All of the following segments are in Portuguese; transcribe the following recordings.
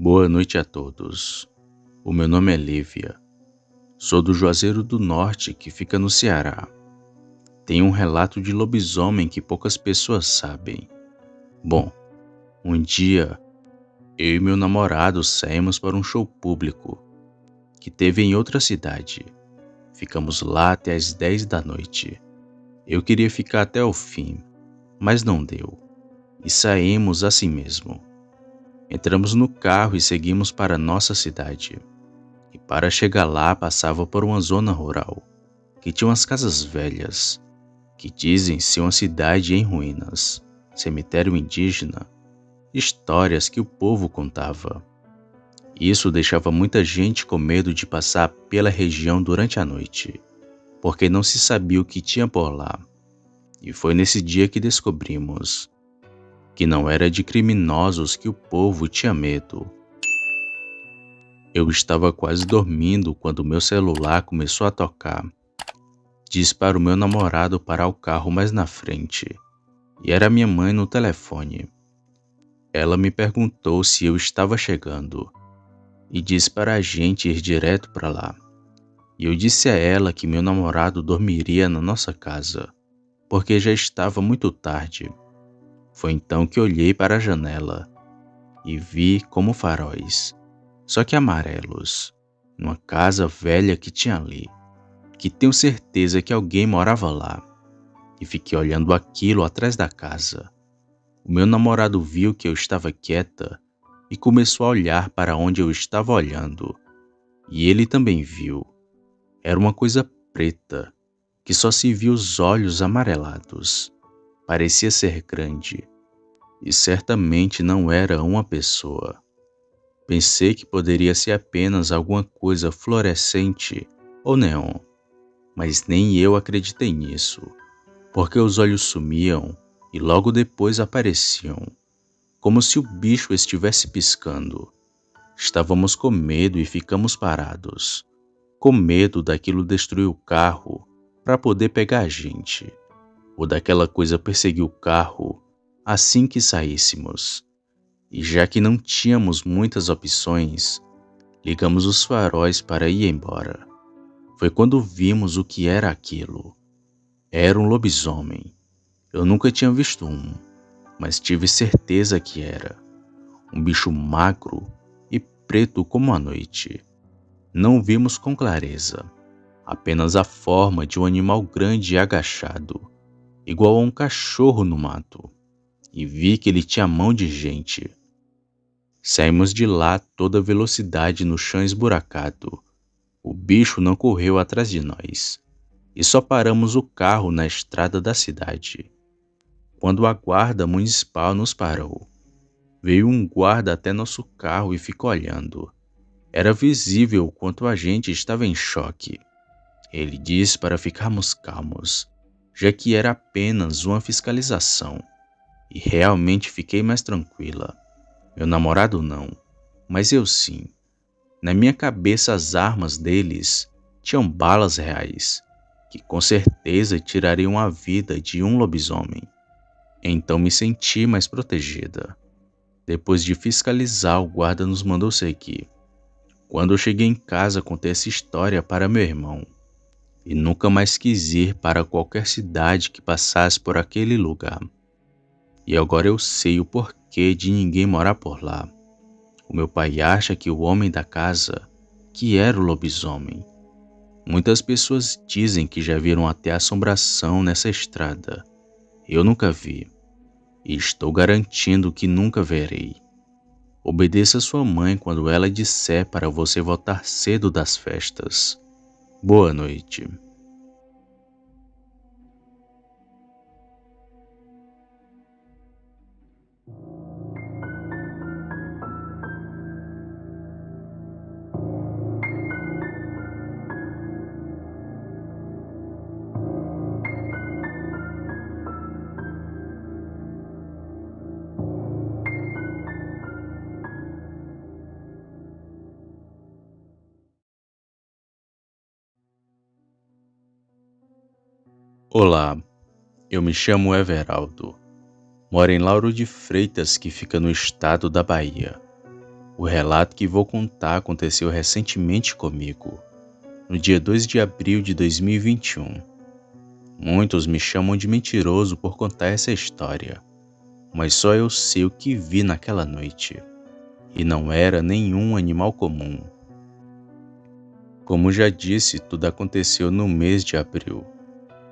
Boa noite a todos. O meu nome é Lívia. Sou do Juazeiro do Norte, que fica no Ceará. Tem um relato de lobisomem que poucas pessoas sabem. Bom, um dia, eu e meu namorado saímos para um show público que teve em outra cidade. Ficamos lá até as 10 da noite. Eu queria ficar até o fim, mas não deu. E saímos assim mesmo. Entramos no carro e seguimos para nossa cidade. E para chegar lá passava por uma zona rural, que tinha umas casas velhas, que dizem ser uma cidade em ruínas, cemitério indígena, histórias que o povo contava. Isso deixava muita gente com medo de passar pela região durante a noite, porque não se sabia o que tinha por lá. E foi nesse dia que descobrimos que não era de criminosos que o povo tinha medo. Eu estava quase dormindo quando meu celular começou a tocar. Disse para o meu namorado parar o carro mais na frente, e era minha mãe no telefone. Ela me perguntou se eu estava chegando, e disse para a gente ir direto para lá. E eu disse a ela que meu namorado dormiria na nossa casa, porque já estava muito tarde. Foi então que olhei para a janela, e vi como faróis, só que amarelos, numa casa velha que tinha ali, que tenho certeza que alguém morava lá, e fiquei olhando aquilo atrás da casa. O meu namorado viu que eu estava quieta e começou a olhar para onde eu estava olhando, e ele também viu. Era uma coisa preta, que só se via os olhos amarelados. Parecia ser grande, e certamente não era uma pessoa. Pensei que poderia ser apenas alguma coisa fluorescente ou neon, mas nem eu acreditei nisso, porque os olhos sumiam e logo depois apareciam, como se o bicho estivesse piscando. Estávamos com medo e ficamos parados, com medo daquilo destruir o carro para poder pegar a gente, ou daquela coisa perseguir o carro assim que saíssemos. E já que não tínhamos muitas opções, ligamos os faróis para ir embora. Foi quando vimos o que era aquilo. Era um lobisomem. Eu nunca tinha visto um, mas tive certeza que era. Um bicho magro e preto como a noite. Não vimos com clareza, apenas a forma de um animal grande e agachado, igual a um cachorro no mato. E vi que ele tinha mão de gente. Saímos de lá a toda velocidade no chão esburacado. O bicho não correu atrás de nós, e só paramos o carro na estrada da cidade. Quando a guarda municipal nos parou, veio um guarda até nosso carro e ficou olhando. Era visível o quanto a gente estava em choque. Ele disse para ficarmos calmos, já que era apenas uma fiscalização, e realmente fiquei mais tranquila. Meu namorado não, mas eu sim. Na minha cabeça as armas deles tinham balas reais, que com certeza tirariam a vida de um lobisomem. Então me senti mais protegida. Depois de fiscalizar, o guarda nos mandou seguir. Quando eu cheguei em casa, contei essa história para meu irmão, e nunca mais quis ir para qualquer cidade que passasse por aquele lugar. E agora eu sei o porquê de ninguém morar por lá. O meu pai acha que o homem da casa, que era o lobisomem. Muitas pessoas dizem que já viram até assombração nessa estrada. Eu nunca vi, e estou garantindo que nunca verei. Obedeça sua mãe quando ela disser para você voltar cedo das festas. Boa noite. Olá, eu me chamo Everaldo. Moro em Lauro de Freitas, que fica no estado da Bahia. O relato que vou contar aconteceu recentemente comigo, no dia 2 de abril de 2021. Muitos me chamam de mentiroso por contar essa história, mas só eu sei o que vi naquela noite. E não era nenhum animal comum. Como já disse, tudo aconteceu no mês de abril.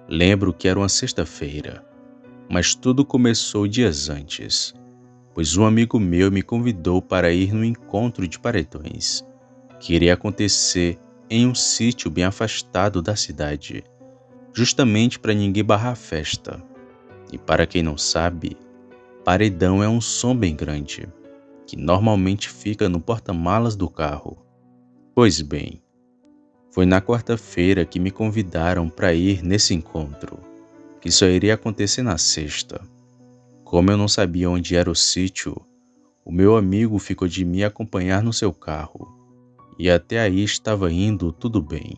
Lembro que era uma sexta-feira, mas tudo começou dias antes, pois um amigo meu me convidou para ir no encontro de paredões, que iria acontecer em um sítio bem afastado da cidade, justamente para ninguém barrar a festa. E para quem não sabe, paredão é um som bem grande, que normalmente fica no porta-malas do carro. Pois bem, foi na quarta-feira que me convidaram para ir nesse encontro, que só iria acontecer na sexta. Como eu não sabia onde era o sítio, o meu amigo ficou de me acompanhar no seu carro. E até aí estava indo tudo bem,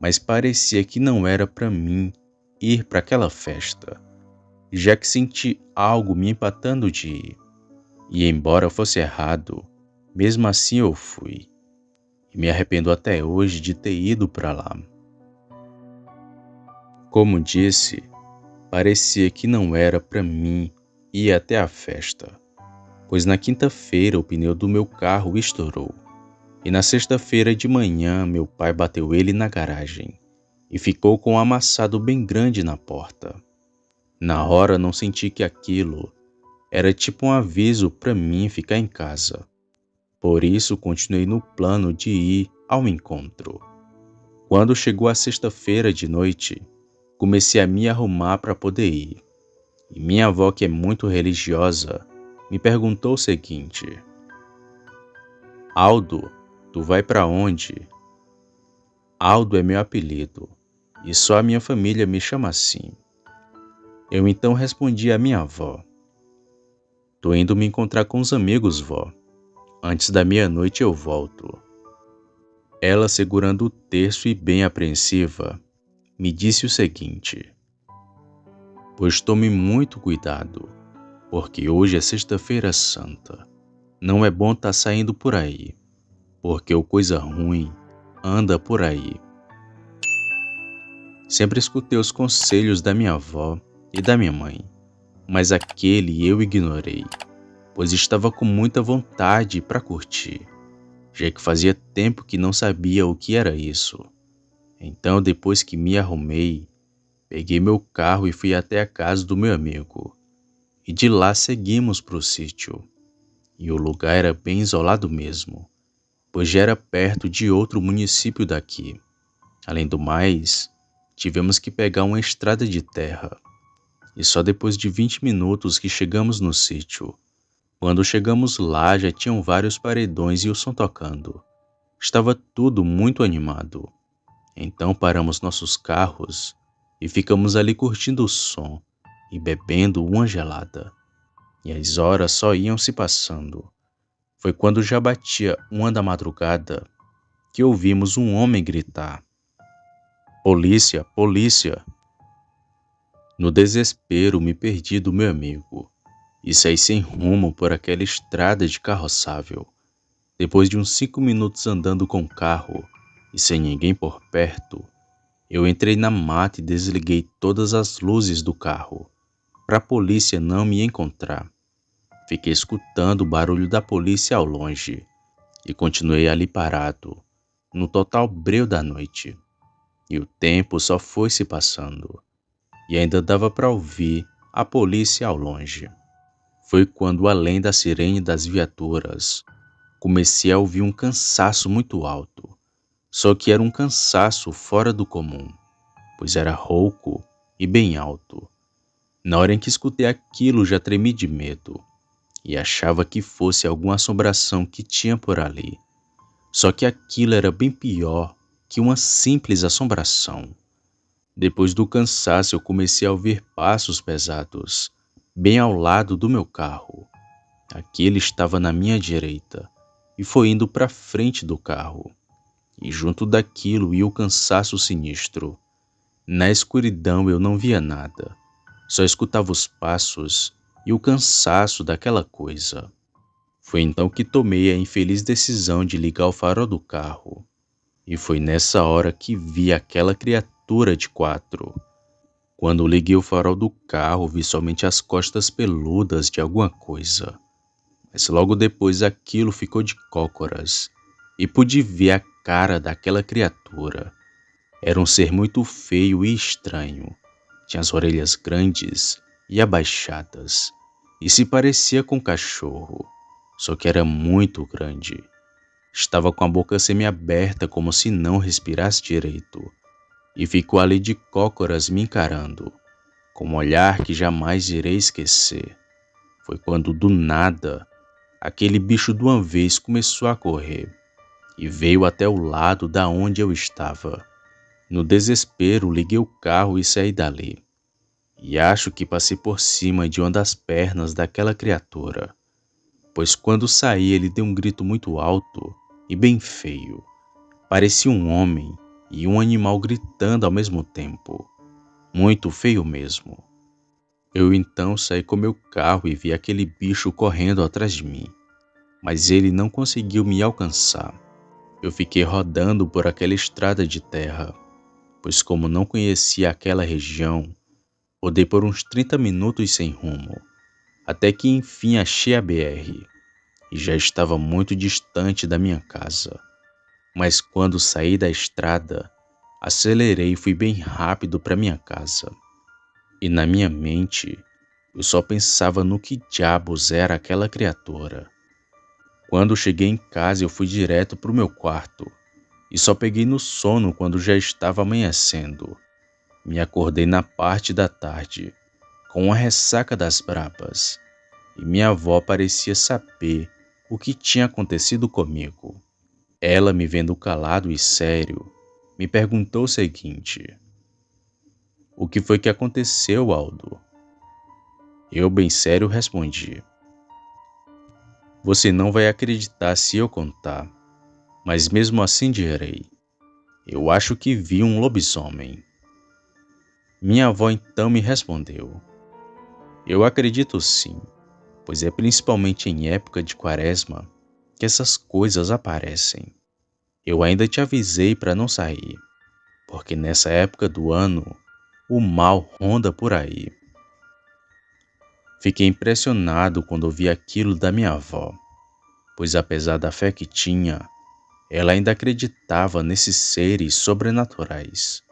mas parecia que não era para mim ir para aquela festa, já que senti algo me empatando de ir. E embora fosse errado, mesmo assim eu fui. E me arrependo até hoje de ter ido para lá. Como disse, parecia que não era para mim ir até a festa, pois na quinta-feira o pneu do meu carro estourou. E na sexta-feira de manhã meu pai bateu ele na garagem e ficou com um amassado bem grande na porta. Na hora não senti que aquilo era tipo um aviso para mim ficar em casa. Por isso continuei no plano de ir ao encontro. Quando chegou a sexta-feira de noite, comecei a me arrumar para poder ir. E minha avó, que é muito religiosa, me perguntou o seguinte: Aldo, tu vai para onde? Aldo é meu apelido, e só a minha família me chama assim. Eu então respondi à minha avó: tô indo me encontrar com os amigos, vó. Antes da meia-noite eu volto. Ela, segurando o terço e bem apreensiva, me disse o seguinte: pois tome muito cuidado, porque hoje é sexta-feira santa. Não é bom tá saindo por aí, porque o coisa ruim anda por aí. Sempre escutei os conselhos da minha avó e da minha mãe, mas aquele eu ignorei, pois estava com muita vontade para curtir, já que fazia tempo que não sabia o que era isso. Então, depois que me arrumei, peguei meu carro e fui até a casa do meu amigo, e de lá seguimos para o sítio. E o lugar era bem isolado mesmo, pois já era perto de outro município daqui. Além do mais, tivemos que pegar uma estrada de terra, e só depois de 20 minutos que chegamos no sítio. Quando chegamos lá, já tinham vários paredões e o som tocando. Estava tudo muito animado. Então paramos nossos carros e ficamos ali curtindo o som e bebendo uma gelada. E as horas só iam se passando. Foi quando já batia 1 da madrugada que ouvimos um homem gritar: polícia, polícia! No desespero me perdi do meu amigo e saí sem rumo por aquela estrada de carroçável. Depois de uns 5 minutos andando com o carro e sem ninguém por perto, eu entrei na mata e desliguei todas as luzes do carro, para a polícia não me encontrar. Fiquei escutando o barulho da polícia ao longe e continuei ali parado, no total breu da noite. E o tempo só foi se passando, e ainda dava para ouvir a polícia ao longe. Foi quando, além da sirene das viaturas, comecei a ouvir um cansaço muito alto. Só que era um cansaço fora do comum, pois era rouco e bem alto. Na hora em que escutei aquilo, já tremi de medo e achava que fosse alguma assombração que tinha por ali. Só que aquilo era bem pior que uma simples assombração. Depois do cansaço, eu comecei a ouvir passos pesados, bem ao lado do meu carro. Aquele estava na minha direita e foi indo para frente do carro. E junto daquilo ia o cansaço sinistro. Na escuridão eu não via nada, só escutava os passos e o cansaço daquela coisa. Foi então que tomei a infeliz decisão de ligar o farol do carro. E foi nessa hora que vi aquela criatura de quatro. Quando liguei o farol do carro, vi somente as costas peludas de alguma coisa. Mas logo depois aquilo ficou de cócoras. E pude ver a cara daquela criatura. Era um ser muito feio e estranho. Tinha as orelhas grandes e abaixadas. E se parecia com um cachorro, só que era muito grande. Estava com a boca semiaberta como se não respirasse direito. E ficou ali de cócoras me encarando, com um olhar que jamais irei esquecer. Foi quando do nada, aquele bicho de uma vez começou a correr e veio até o lado da onde eu estava. No desespero, liguei o carro e saí dali. E acho que passei por cima de uma das pernas daquela criatura, pois quando saí ele deu um grito muito alto e bem feio. Parecia um homem e um animal gritando ao mesmo tempo. Muito feio mesmo. Eu então saí com meu carro e vi aquele bicho correndo atrás de mim, mas ele não conseguiu me alcançar. Eu fiquei rodando por aquela estrada de terra, pois como não conhecia aquela região, rodei por uns 30 minutos sem rumo, até que enfim achei a BR, e já estava muito distante da minha casa. Mas quando saí da estrada, acelerei e fui bem rápido para minha casa. E na minha mente, eu só pensava no que diabos era aquela criatura. Quando cheguei em casa, eu fui direto para o meu quarto e só peguei no sono quando já estava amanhecendo. Me acordei na parte da tarde, com a ressaca das brabas, e minha avó parecia saber o que tinha acontecido comigo. Ela, me vendo calado e sério, me perguntou o seguinte: "O que foi que aconteceu, Aldo?" Eu, bem sério, respondi: "Você não vai acreditar se eu contar, mas mesmo assim direi. Eu acho que vi um lobisomem." Minha avó então me respondeu: "Eu acredito sim, pois é principalmente em época de quaresma que essas coisas aparecem. Eu ainda te avisei para não sair, porque nessa época do ano o mal ronda por aí." Fiquei impressionado quando ouvi aquilo da minha avó, pois apesar da fé que tinha, ela ainda acreditava nesses seres sobrenaturais.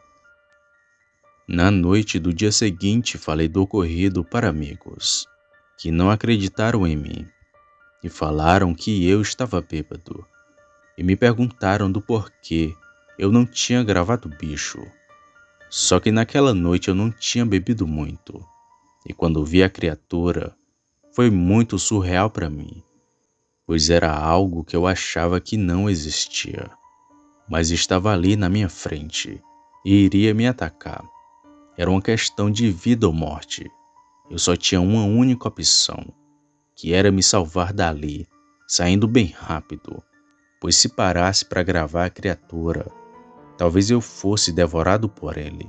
Na noite do dia seguinte, falei do ocorrido para amigos, que não acreditaram em mim, e falaram que eu estava bêbado, e me perguntaram do porquê eu não tinha gravado o bicho. Só que naquela noite eu não tinha bebido muito, e quando vi a criatura, foi muito surreal para mim, pois era algo que eu achava que não existia, mas estava ali na minha frente e iria me atacar. Era uma questão de vida ou morte. Eu só tinha uma única opção, que era me salvar dali, saindo bem rápido, pois se parasse para gravar a criatura, talvez eu fosse devorado por ele.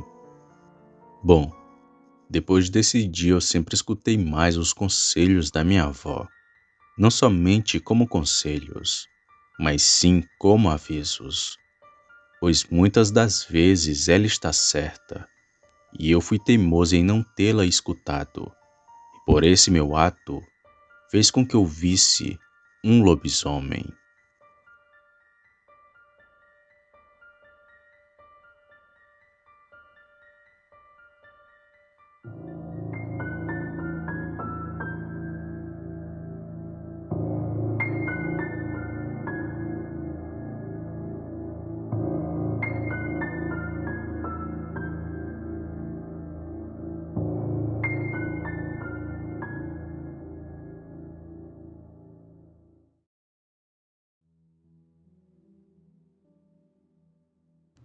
Bom, depois desse dia eu sempre escutei mais os conselhos da minha avó, não somente como conselhos, mas sim como avisos, pois muitas das vezes ela está certa, e eu fui teimoso em não tê-la escutado, e por esse meu ato fez com que eu visse um lobisomem.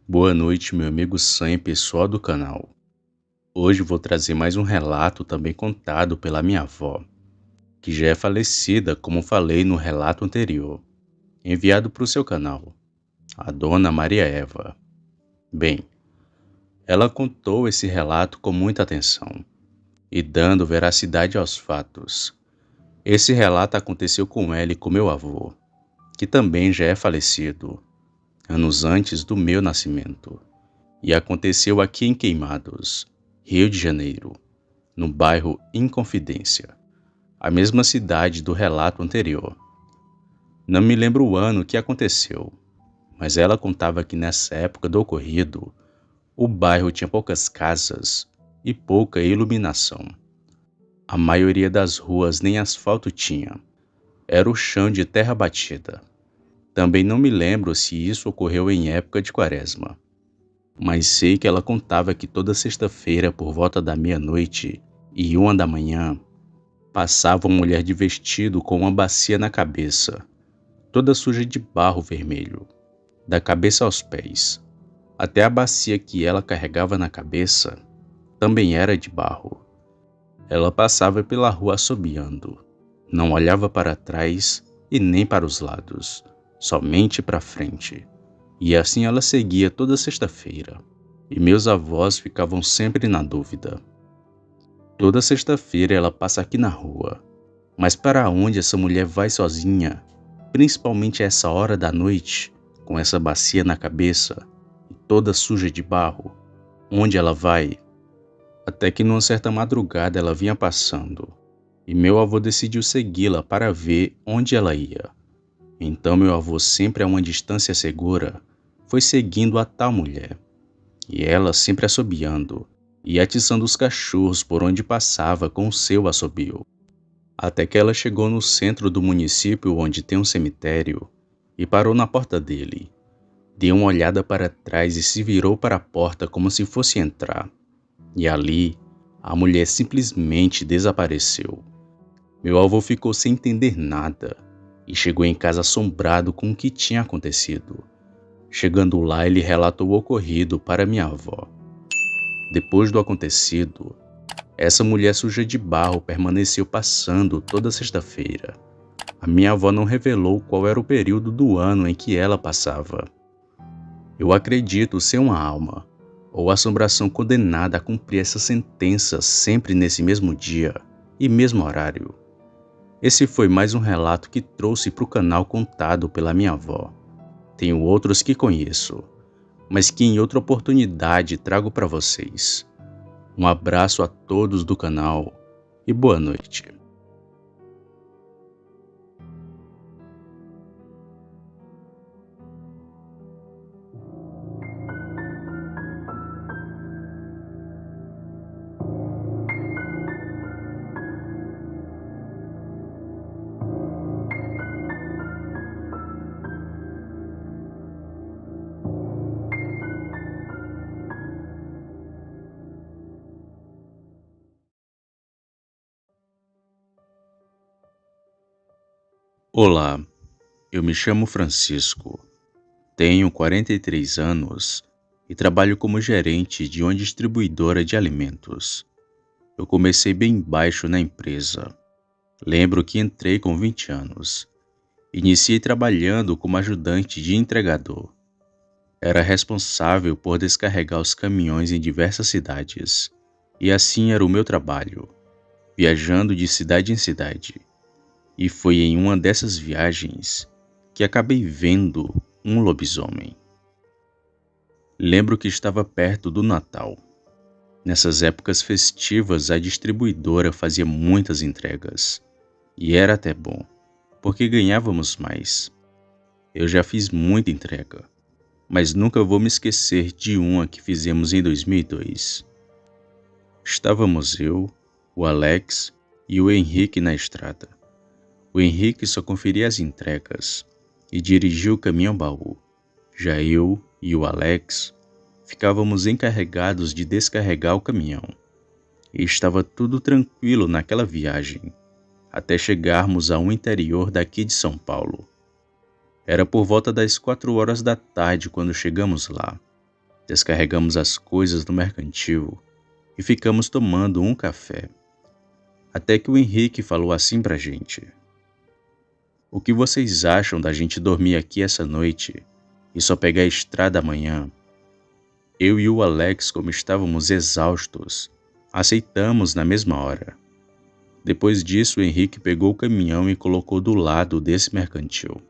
Boa noite, meu amigo Sam e pessoal do canal. Hoje vou trazer mais um relato também contado pela minha avó, que já é falecida, como falei no relato anterior, enviado para o seu canal, a Dona Maria Eva. Bem, ela contou esse relato com muita atenção e dando veracidade aos fatos. Esse relato aconteceu com ela e com meu avô, que também já é falecido, anos antes do meu nascimento, e aconteceu aqui em Queimados, Rio de Janeiro, no bairro Inconfidência, a mesma cidade do relato anterior. Não me lembro o ano que aconteceu, mas ela contava que nessa época do ocorrido, o bairro tinha poucas casas e pouca iluminação. A maioria das ruas nem asfalto tinha, era o chão de terra batida. Também não me lembro se isso ocorreu em época de quaresma, mas sei que ela contava que toda sexta-feira, por volta da meia-noite e 1 da manhã, passava uma mulher de vestido com uma bacia na cabeça, toda suja de barro vermelho, da cabeça aos pés. Até a bacia que ela carregava na cabeça também era de barro. Ela passava pela rua assobiando, não olhava para trás e nem para os lados, somente para frente. E assim ela seguia toda sexta-feira, e meus avós ficavam sempre na dúvida. Toda sexta-feira ela passa aqui na rua, mas para onde essa mulher vai sozinha, principalmente a essa hora da noite, com essa bacia na cabeça e toda suja de barro? Onde ela vai? Até que numa certa madrugada ela vinha passando, e meu avô decidiu segui-la para ver onde ela ia. Então meu avô, sempre a uma distância segura, foi seguindo a tal mulher, e ela sempre assobiando e atiçando os cachorros por onde passava com o seu assobio. Até que ela chegou no centro do município, onde tem um cemitério, e parou na porta dele. Deu uma olhada para trás e se virou para a porta como se fosse entrar. E ali, a mulher simplesmente desapareceu. Meu avô ficou sem entender nada e chegou em casa assombrado com o que tinha acontecido. Chegando lá, ele relatou o ocorrido para minha avó. Depois do acontecido, essa mulher suja de barro permaneceu passando toda sexta-feira. A minha avó não revelou qual era o período do ano em que ela passava. Eu acredito ser uma alma, ou assombração condenada a cumprir essa sentença sempre nesse mesmo dia e mesmo horário. Esse foi mais um relato que trouxe para o canal contado pela minha avó. Tenho outros que conheço, mas que em outra oportunidade trago para vocês. Um abraço a todos do canal e boa noite. Olá, eu me chamo Francisco, tenho 43 anos e trabalho como gerente de uma distribuidora de alimentos. Eu comecei bem baixo na empresa. Lembro que entrei com 20 anos. Iniciei trabalhando como ajudante de entregador. Era responsável por descarregar os caminhões em diversas cidades. E assim era o meu trabalho, viajando de cidade em cidade. E foi em uma dessas viagens que acabei vendo um lobisomem. Lembro que estava perto do Natal. Nessas épocas festivas, a distribuidora fazia muitas entregas. E era até bom, porque ganhávamos mais. Eu já fiz muita entrega, mas nunca vou me esquecer de uma que fizemos em 2002. Estávamos eu, o Alex e o Henrique na estrada. O Henrique só conferia as entregas e dirigia o caminhão-baú. Já eu e o Alex ficávamos encarregados de descarregar o caminhão. E estava tudo tranquilo naquela viagem, até chegarmos ao interior daqui de São Paulo. Era por volta das 4 horas da tarde quando chegamos lá. Descarregamos as coisas no mercantil e ficamos tomando um café. Até que o Henrique falou assim pra gente: "O que vocês acham da gente dormir aqui essa noite e só pegar a estrada amanhã?" Eu e o Alex, como estávamos exaustos, aceitamos na mesma hora. Depois disso, o Henrique pegou o caminhão e colocou do lado desse mercantil.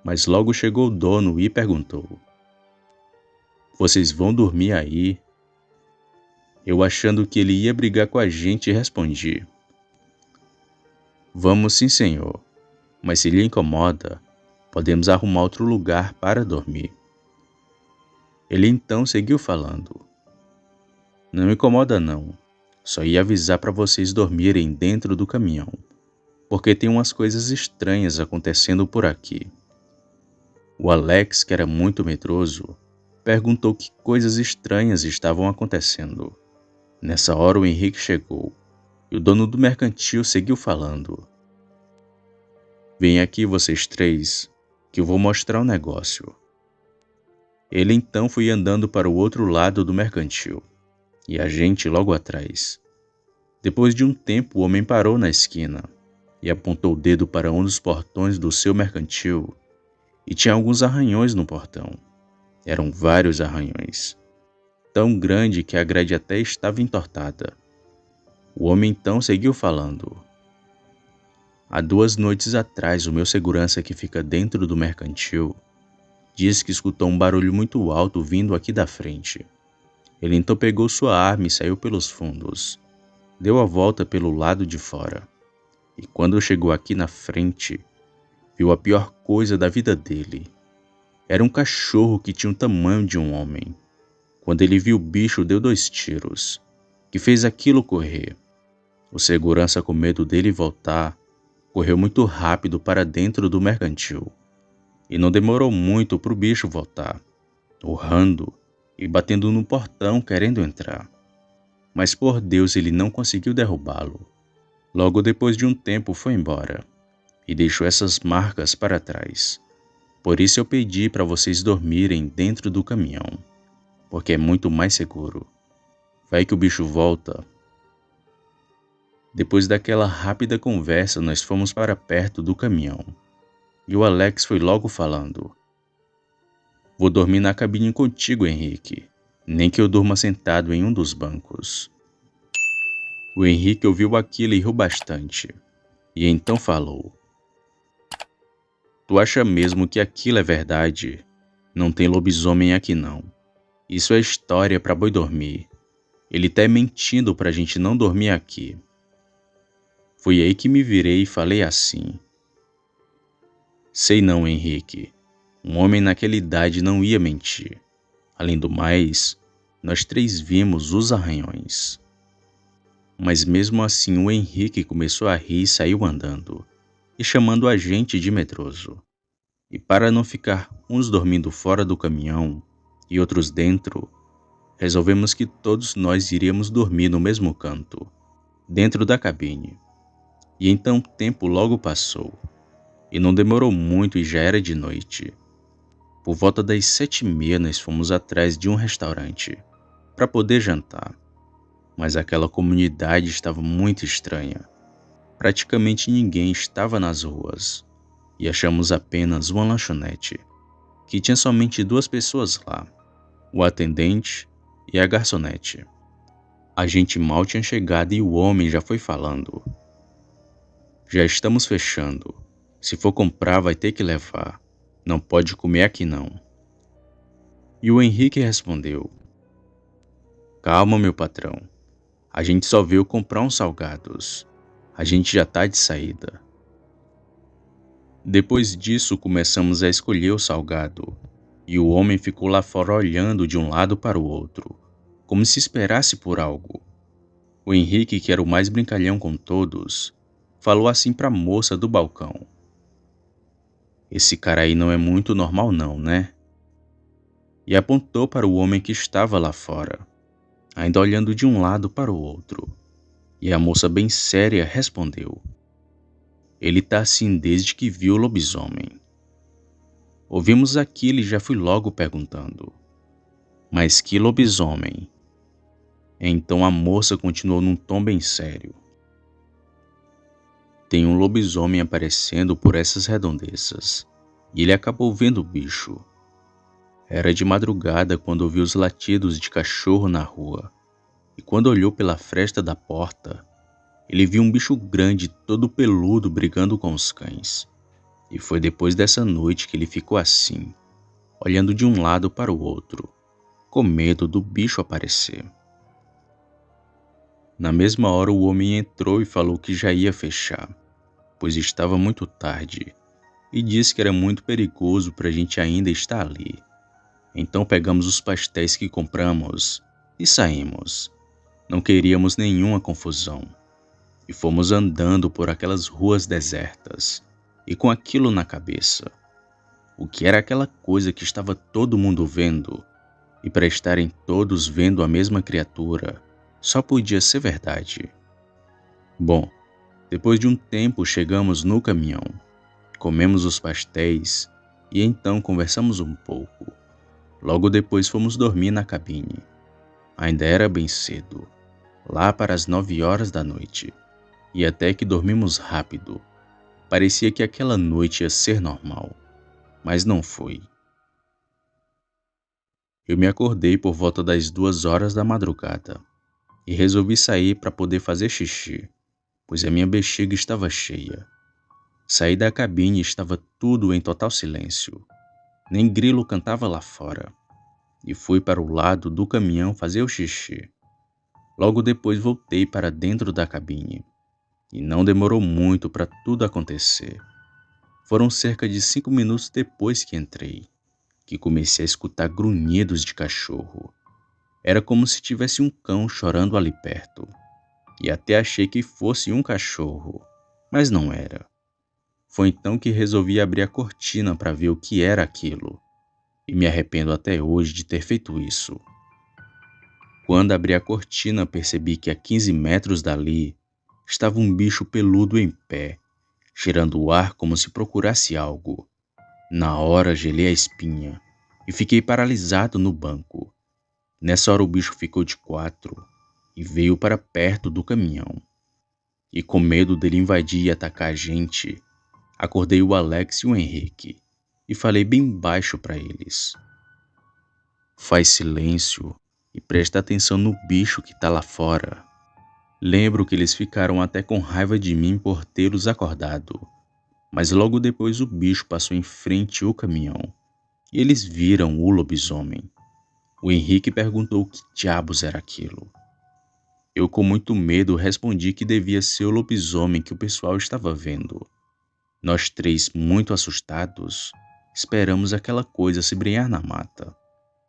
Mas logo chegou o dono e perguntou: "Vocês vão dormir aí?" Eu, achando que ele ia brigar com a gente, respondi: "Vamos sim, senhor, mas se lhe incomoda, podemos arrumar outro lugar para dormir." Ele então seguiu falando: "Não me incomoda não, só ia avisar para vocês dormirem dentro do caminhão, porque tem umas coisas estranhas acontecendo por aqui." O Alex, que era muito medroso, perguntou que coisas estranhas estavam acontecendo. Nessa hora o Henrique chegou, e o dono do mercantil seguiu falando: "Vem aqui vocês três, que eu vou mostrar um negócio." Ele então foi andando para o outro lado do mercantil, e a gente logo atrás. Depois de um tempo, o homem parou na esquina e apontou o dedo para um dos portões do seu mercantil, e tinha alguns arranhões no portão. Eram vários arranhões, tão grande que a grade até estava entortada. O homem então seguiu falando: "Há 2 noites atrás, o meu segurança que fica dentro do mercantil disse que escutou um barulho muito alto vindo aqui da frente. Ele então pegou sua arma e saiu pelos fundos. Deu a volta pelo lado de fora. E quando chegou aqui na frente, viu a pior coisa da vida dele. Era um cachorro que tinha o tamanho de um homem. Quando ele viu o bicho, deu 2 tiros, que fez aquilo correr. O segurança, com medo dele voltar, correu muito rápido para dentro do mercantil. E não demorou muito para o bicho voltar, urrando e batendo no portão querendo entrar. Mas por Deus ele não conseguiu derrubá-lo. Logo depois de um tempo foi embora e deixou essas marcas para trás. Por isso eu pedi para vocês dormirem dentro do caminhão, porque é muito mais seguro. Vai que o bicho volta." Depois daquela rápida conversa, nós fomos para perto do caminhão. E o Alex foi logo falando: "Vou dormir na cabine contigo, Henrique, nem que eu durma sentado em um dos bancos." O Henrique ouviu aquilo e riu bastante, e então falou: "Tu acha mesmo que aquilo é verdade? Não tem lobisomem aqui não. Isso é história para boi dormir. Ele tá mentindo pra gente não dormir aqui." Foi aí que me virei e falei assim: "Sei não, Henrique. Um homem naquela idade não ia mentir. Além do mais, nós três vimos os arranhões." Mas mesmo assim o Henrique começou a rir e saiu andando, e chamando a gente de medroso. E para não ficar uns dormindo fora do caminhão e outros dentro, resolvemos que todos nós iríamos dormir no mesmo canto, dentro da cabine. E então o tempo logo passou, e não demorou muito e já era de noite. Por volta das 7h30 nós fomos atrás de um restaurante, para poder jantar. Mas aquela comunidade estava muito estranha. Praticamente ninguém estava nas ruas, e achamos apenas uma lanchonete, que tinha somente 2 pessoas lá, o atendente e a garçonete. A gente mal tinha chegado e o homem já foi falando: "Já estamos fechando. Se for comprar, vai ter que levar. Não pode comer aqui não." E o Henrique respondeu: "Calma, meu patrão. A gente só veio comprar uns salgados. A gente já tá de saída." Depois disso, começamos a escolher o salgado, e o homem ficou lá fora olhando de um lado para o outro, como se esperasse por algo. O Henrique, que era o mais brincalhão com todos, falou assim para a moça do balcão: "Esse cara aí não é muito normal não, né?" E apontou para o homem que estava lá fora, ainda olhando de um lado para o outro. E a moça, bem séria, respondeu: "Ele tá assim desde que viu o lobisomem." Ouvimos aquilo e já fui logo perguntando: "Mas que lobisomem?" Então a moça continuou num tom bem sério: "Tem um lobisomem aparecendo por essas redondezas, e ele acabou vendo o bicho. Era de madrugada quando ouviu os latidos de cachorro na rua, e quando olhou pela fresta da porta, ele viu um bicho grande, todo peludo, brigando com os cães. E foi depois dessa noite que ele ficou assim, olhando de um lado para o outro, com medo do bicho aparecer. Na mesma hora, o homem entrou e falou que já ia fechar, pois estava muito tarde, e disse que era muito perigoso para a gente ainda estar ali. Então pegamos os pastéis que compramos e saímos. Não queríamos nenhuma confusão. E fomos andando por aquelas ruas desertas, e com aquilo na cabeça. O que era aquela coisa que estava todo mundo vendo? E para estarem todos vendo a mesma criatura, só podia ser verdade. Bom, depois de um tempo chegamos no caminhão, comemos os pastéis e então conversamos um pouco. Logo depois fomos dormir na cabine. Ainda era bem cedo, lá para as 9 horas da noite, e até que dormimos rápido. Parecia que aquela noite ia ser normal, mas não foi. Eu me acordei por volta das 2 horas da madrugada e resolvi sair para poder fazer xixi, pois a minha bexiga estava cheia. Saí da cabine e estava tudo em total silêncio. Nem grilo cantava lá fora. E fui para o lado do caminhão fazer o xixi. Logo depois voltei para dentro da cabine. E não demorou muito para tudo acontecer. Foram cerca de 5 minutos depois que entrei, que comecei a escutar grunhidos de cachorro. Era como se tivesse um cão chorando ali perto. E até achei que fosse um cachorro, mas não era. Foi então que resolvi abrir a cortina para ver o que era aquilo. E me arrependo até hoje de ter feito isso. Quando abri a cortina, percebi que a 15 metros dali estava um bicho peludo em pé, cheirando o ar como se procurasse algo. Na hora gelei a espinha e fiquei paralisado no banco. Nessa hora o bicho ficou de quatro e veio para perto do caminhão. E com medo dele invadir e atacar a gente, acordei o Alex e o Henrique e falei bem baixo para eles. Faz silêncio e presta atenção no bicho que tá lá fora. Lembro que eles ficaram até com raiva de mim por tê-los acordado, mas logo depois o bicho passou em frente ao caminhão e eles viram o lobisomem. O Henrique perguntou o que diabos era aquilo. Eu, com muito medo, respondi que devia ser o lobisomem que o pessoal estava vendo. Nós três, muito assustados, esperamos aquela coisa se brenhar na mata.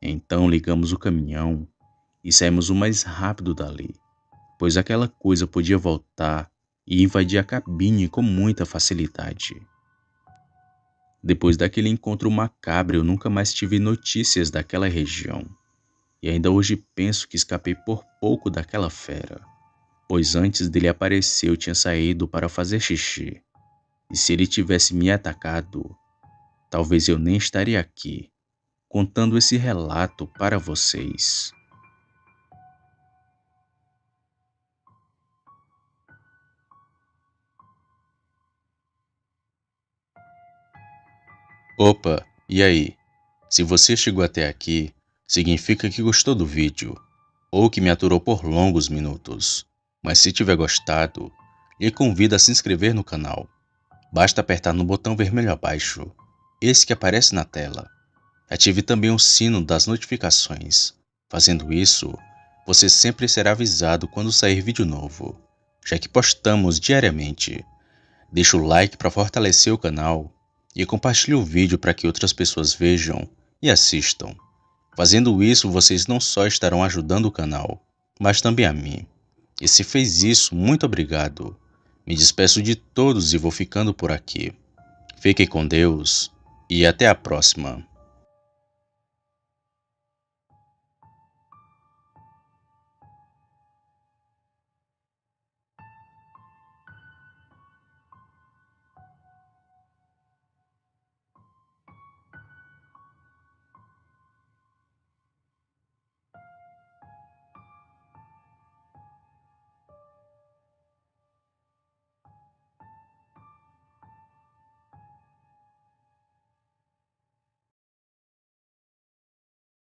Então ligamos o caminhão e saímos o mais rápido dali, pois aquela coisa podia voltar e invadir a cabine com muita facilidade. Depois daquele encontro macabro, eu nunca mais tive notícias daquela região. E ainda hoje penso que escapei por pouco daquela fera, pois antes dele aparecer eu tinha saído para fazer xixi. E se ele tivesse me atacado, talvez eu nem estaria aqui, contando esse relato para vocês. Opa, e aí? Se você chegou até aqui, significa que gostou do vídeo, ou que me aturou por longos minutos. Mas se tiver gostado, lhe convido a se inscrever no canal. Basta apertar no botão vermelho abaixo, esse que aparece na tela. Ative também o sino das notificações. Fazendo isso, você sempre será avisado quando sair vídeo novo, já que postamos diariamente. Deixe o like para fortalecer o canal e compartilhe o vídeo para que outras pessoas vejam e assistam. Fazendo isso, vocês não só estarão ajudando o canal, mas também a mim. E se fez isso, muito obrigado. Me despeço de todos e vou ficando por aqui. Fiquem com Deus e até a próxima.